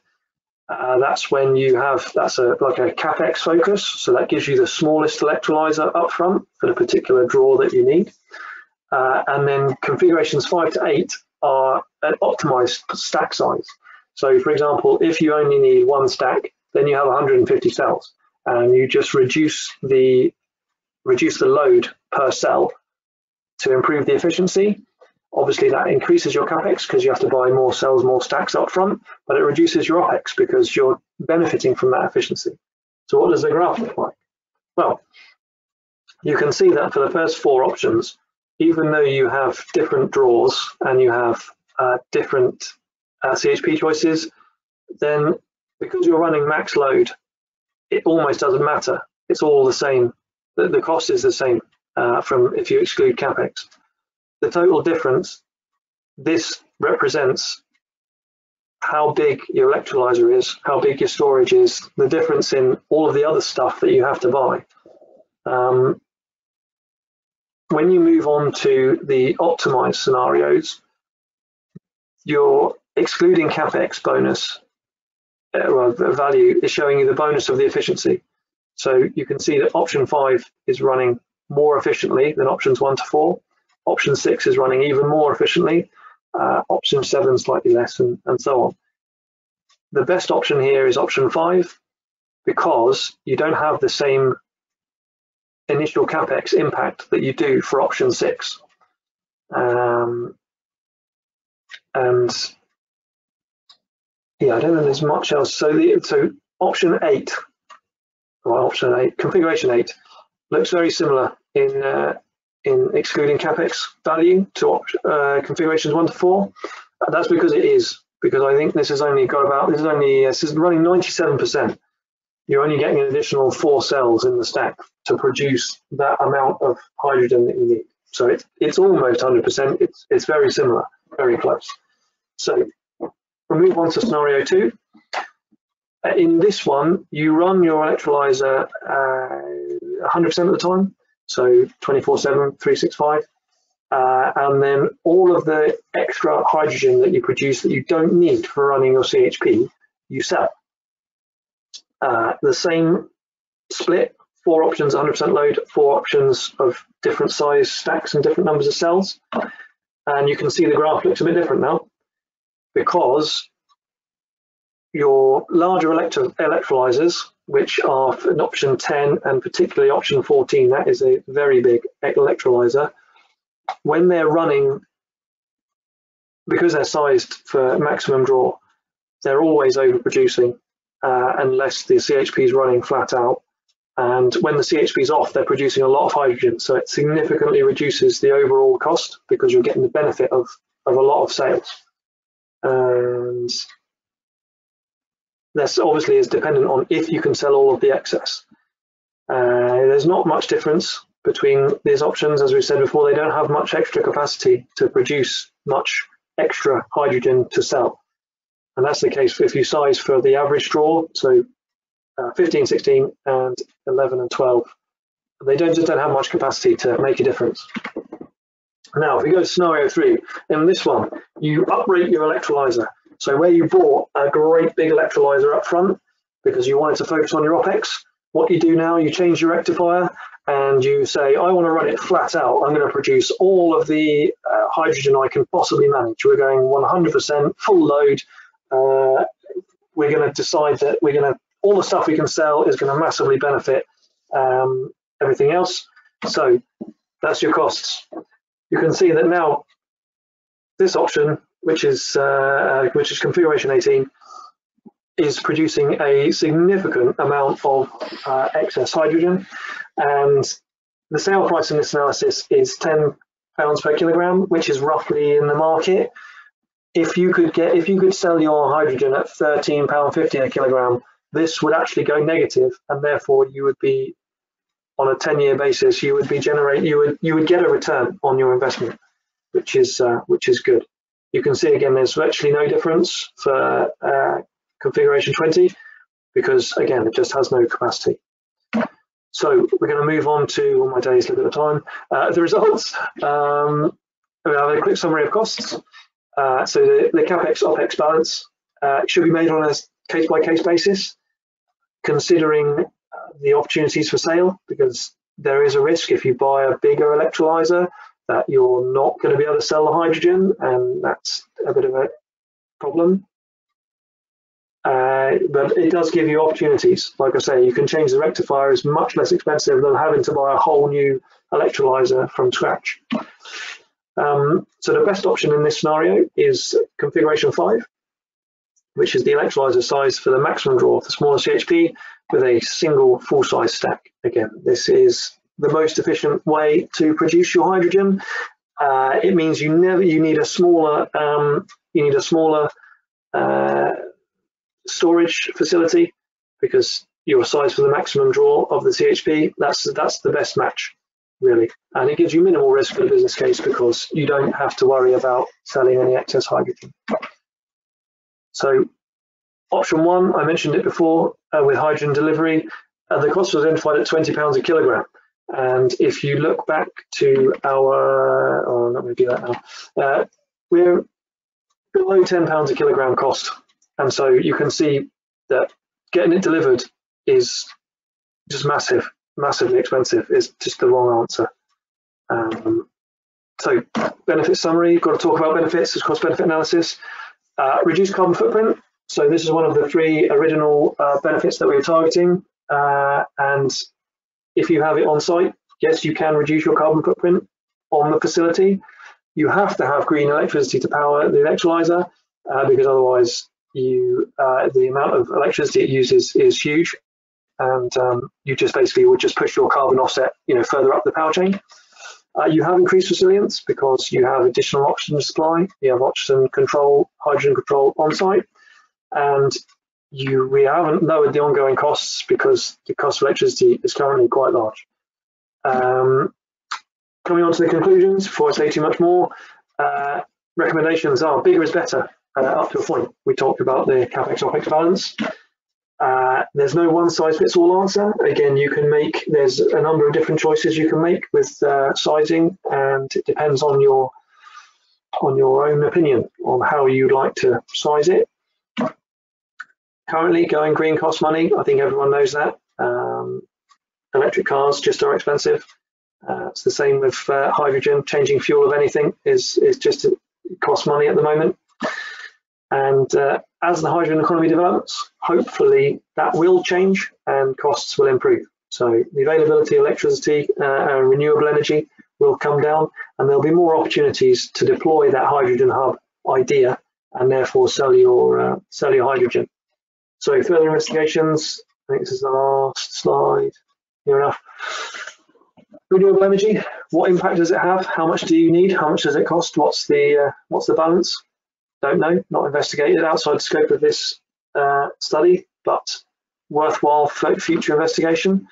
That's when you have, like a capex focus, so that gives you the smallest electrolyzer up front for the particular draw that you need. And then configurations 5 to 8 are an optimized stack size. So for example, if you only need one stack, then you have 150 cells, and you just reduce the load per cell to improve the efficiency. Obviously that increases your capex because you have to buy more cells, more stacks up front, but it reduces your opex because you're benefiting from that efficiency. So what does the graph look like? Well, you can see that for the first 4 options, even though you have different draws and you have different CHP choices, then because you're running max load, it almost doesn't matter. It's all the same. The cost is the same from if you exclude capex. The total difference this represents how big your electrolyzer is, how big your storage is, the difference in all of the other stuff that you have to buy. When you move on to the optimized scenarios, your excluding CapEx bonus value is showing you the bonus of the efficiency. So you can see that option 5 is running more efficiently than options 1 to 4. Option 6 is running even more efficiently. Option 7 slightly less, and so on. The best option here is option 5 because you don't have the same initial CapEx impact that you do for option 6. And yeah, I don't know there's much else. So option 8, configuration 8 looks very similar in excluding CapEx value to configurations 1 to 4. That's because I think this is running 97%. You're only getting an additional 4 cells in the stack to produce that amount of hydrogen that you need. So it's almost 100%. It's very similar, very close. So we'll move on to scenario 2. In this one, you run your electrolyzer 100% of the time, so 24/7, 365, and then all of the extra hydrogen that you produce that you don't need for running your CHP, you sell. The same split, 4 options, 100% load, 4 options of different size stacks and different numbers of cells. And you can see the graph looks a bit different now because your larger electrolyzers, which are in option 10 and particularly option 14, that is a very big electrolyzer, when they're running, because they're sized for maximum draw, they're always overproducing unless the CHP is running flat out. And when the CHP is off, they're producing a lot of hydrogen, so it significantly reduces the overall cost because you're getting the benefit of a lot of sales. And this obviously is dependent on if you can sell all of the excess. There's not much difference between these options. As we said before, they don't have much extra capacity to produce much extra hydrogen to sell. And that's the case if you size for the average draw, so 15, 16, and 11 and 12. They just don't have much capacity to make a difference. Now, if we go to scenario 3, in this one, you uprate your electrolyzer. So where you bought a great big electrolyzer up front because you wanted to focus on your OPEX, what you do now, you change your rectifier and you say, I want to run it flat out. I'm going to produce all of the hydrogen I can possibly manage. We're going 100% full load. We're going to decide that all the stuff we can sell is going to massively benefit everything else. So that's your costs. You can see that now this option, which is configuration 18, is producing a significant amount of excess hydrogen, and the sale price in this analysis is £10 per kilogram, which is roughly in the market. If you could sell your hydrogen at £13.50 a kilogram, this would actually go negative, and therefore you would be on a 10-year basis. You would get a return on your investment, which is good. You can see again there's virtually no difference for configuration 20 because again it just has no capacity. So we're going to move on to, on my days, look at the time, the results. We have a quick summary of costs. So the CapEx OPEX balance should be made on a case-by-case basis, considering the opportunities for sale, because there is a risk if you buy a bigger electrolyzer that you're not going to be able to sell the hydrogen, and that's a bit of a problem. But it does give you opportunities. Like I say, you can change the rectifier. It's much less expensive than having to buy a whole new electrolyzer from scratch. So the best option in this scenario is configuration 5, which is the electrolyzer size for the maximum draw of the smaller CHP with a single full-size stack. Again, this is the most efficient way to produce your hydrogen. It means you need a smaller storage facility because your size for the maximum draw of the CHP, that's the best match. really. And it gives you minimal risk for the business case because you don't have to worry about selling any excess hydrogen. So option one, I mentioned it before, with hydrogen delivery, the cost was identified at £20 a kilogram. And if you look back to our, oh, I'm not going to do that now, we're below £10 a kilogram cost. And so you can see that getting it delivered is just massively expensive. It's just the wrong answer. So benefit summary, you've got to talk about benefits, it's cost benefit analysis. Reduce carbon footprint. So this is one of the three original benefits that we were targeting. And if you have it on site, yes, you can reduce your carbon footprint on the facility. You have to have green electricity to power the electrolyser because otherwise the amount of electricity it uses is huge. And you just basically would just push your carbon offset, further up the power chain. You have increased resilience because you have additional oxygen supply. You have oxygen control, hydrogen control on site, and we haven't lowered the ongoing costs because the cost of electricity is currently quite large. Coming on to the conclusions, before I say too much more, recommendations are bigger is better up to a point. We talked about the capex-opex balance. There's no one-size-fits-all answer. Again, there's a number of different choices you can make with sizing, and it depends on your own opinion on how you'd like to size it. Currently, going green costs money. I think everyone knows that. Electric cars just are expensive. It's the same with hydrogen. Changing fuel of anything is just it costs money at the moment. And as the hydrogen economy develops, hopefully that will change and costs will improve. So the availability of electricity and renewable energy will come down, and there'll be more opportunities to deploy that hydrogen hub idea and therefore sell your hydrogen. So further investigations, I think this is the last slide, near enough. Renewable energy, what impact does it have? How much do you need? How much does it cost? What's the balance? Don't know, not investigated outside the scope of this study, but worthwhile for future investigation.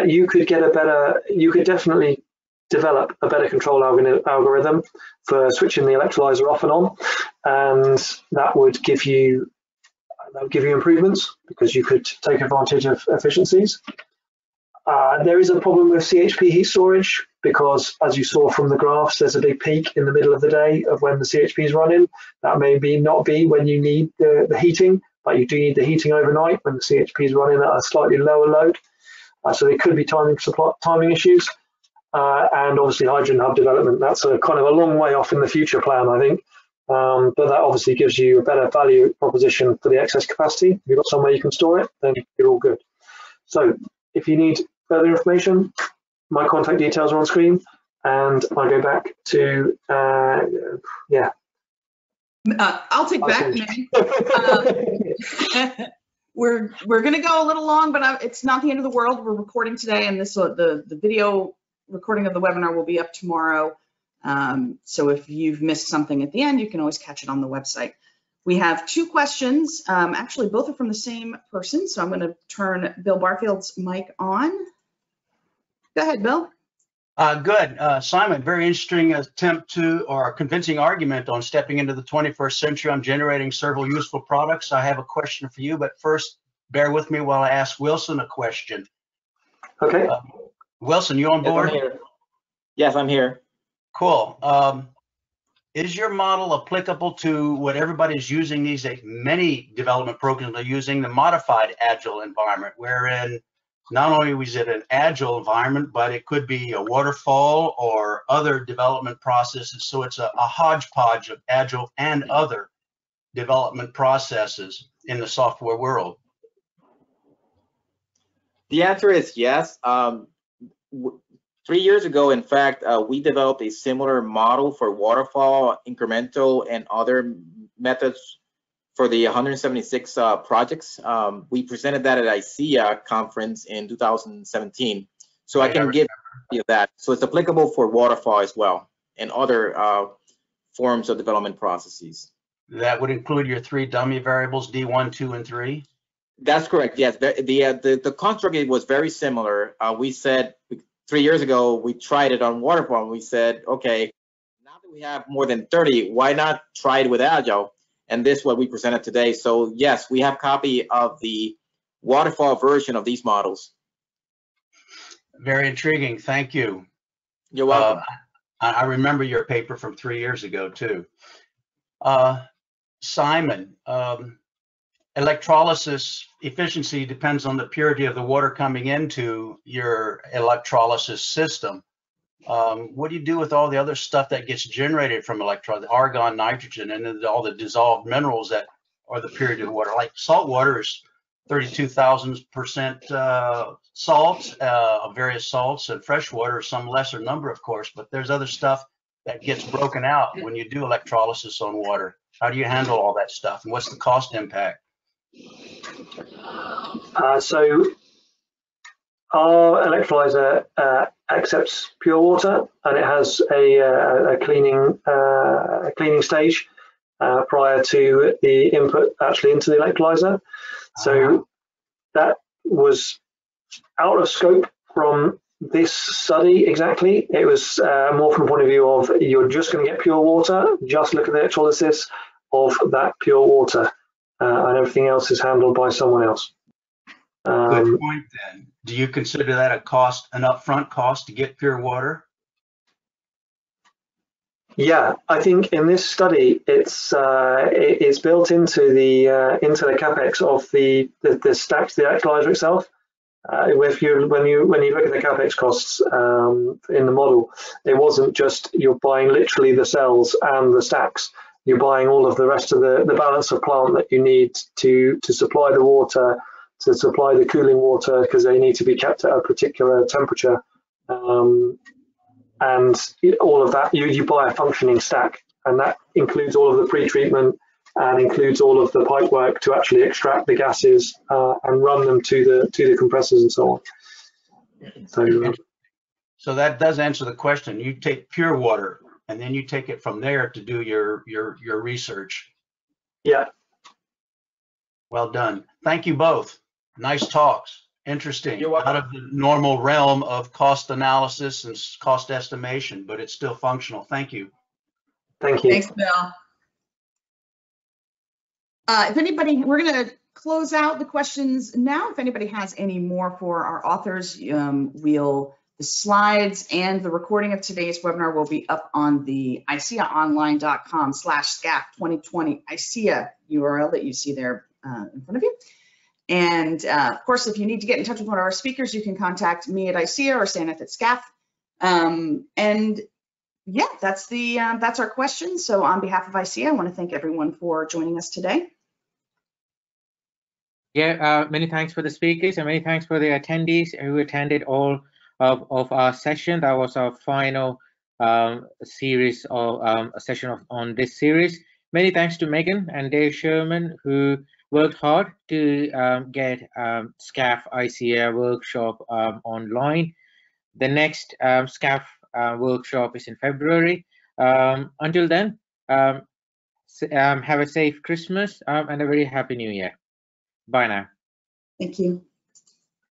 You could definitely develop a better control algorithm for switching the electrolyser off and on, and that would give you improvements because you could take advantage of efficiencies. There is a problem with CHP heat storage because, as you saw from the graphs, there's a big peak in the middle of the day of when the CHP is running. That may not be when you need the heating, but you do need the heating overnight when the CHP is running at a slightly lower load. So there could be timing issues. And obviously hydrogen hub development, that's a kind of a long way off in the future plan, I think. But that obviously gives you a better value proposition for the excess capacity. If you've got somewhere you can store it, then you're all good. So if you need further information, my contact details are on screen, and I go back to I'll take back. We're going to go a little long, but it's not the end of the world. We're recording today, and the video recording of the webinar will be up tomorrow. So if you've missed something at the end, you can always catch it on the website. We have two questions. Actually, both are from the same person. So I'm going to turn Bill Barfield's mic on. Go ahead, Bill. Good. Simon, very interesting attempt or a convincing argument on stepping into the 21st century on generating several useful products. I have a question for you, but first, bear with me while I ask Wilson a question. Okay. Wilson, you on board? Yes, I'm here. Yes, I'm here. Cool. Is your model applicable to what everybody's using these days? Many development programs are using the modified Agile environment, wherein not only is it an Agile environment, but it could be a waterfall or other development processes. So it's a hodgepodge of Agile and other development processes in the software world. The answer is yes. 3 years ago, in fact, we developed a similar model for waterfall, incremental, and other methods for the 176 projects. We presented that at ICEAA conference in 2017. So I can give you that. So it's applicable for waterfall as well and other forms of development processes. That would include your 3 dummy variables, D1, 2, and 3? That's correct, yes. The construct was very similar. We said 3 years ago, we tried it on waterfall, and we said, okay, now that we have more than 30, why not try it with Agile? And this is what we presented today. So yes, we have copy of the waterfall version of these models. Very intriguing. Thank you. You're welcome. I remember your paper from 3 years ago too. Simon, electrolysis efficiency depends on the purity of the water coming into your electrolysis system. What do you do with all the other stuff that gets generated from electrolysis, argon, nitrogen, and then all the dissolved minerals that are the purity of water? Like salt water is 32,000% salts, various salts, and fresh water is some lesser number, of course, but there's other stuff that gets broken out when you do electrolysis on water. How do you handle all that stuff, and what's the cost impact? So our electrolyzer accepts pure water, and it has a cleaning stage prior to the input actually into the electrolyzer. So that was out of scope from this study exactly. It was more from the point of view of you're just going to get pure water, just look at the electrolysis of that pure water, and everything else is handled by someone else. Good point then. Do you consider that an upfront cost to get pure water? Yeah, I think in this study, it's built into the capex of the stacks, the electrolyzer itself. When you look at the capex costs in the model, it wasn't just you're buying literally the cells and the stacks. You're buying all of the rest of the balance of plant that you need to supply the water, to supply the cooling water, because they need to be kept at a particular temperature. And all of that, you buy a functioning stack, and that includes all of the pre-treatment and includes all of the pipe work to actually extract the gases and run them to the compressors and so on. So that does answer the question. You take pure water and then you take it from there to do your research. Yeah. Well done. Thank you both. Nice talks. Interesting. Out of the normal realm of cost analysis and cost estimation, but it's still functional. Thank you. Thank you. Thanks, Bill. If anybody, we're going to close out the questions now. If anybody has any more for our authors, the slides and the recording of today's webinar will be up on the ICEAonline.com/SCAF2020 ICEAA URL that you see there in front of you. And of course, if you need to get in touch with one of our speakers, you can contact me at ICEAA or Saneth at SCAF. And yeah, that's our question. So on behalf of ICEAA, I want to thank everyone for joining us today. Yeah, many thanks for the speakers and many thanks for the attendees who attended all of our session. That was our final series of a session on this series. Many thanks to Megan and Dave Sherman, who worked hard to get SCAF ICEAA workshop online. The next SCAF workshop is in February. Until then, have a safe Christmas and a very happy New Year. Bye now. Thank you.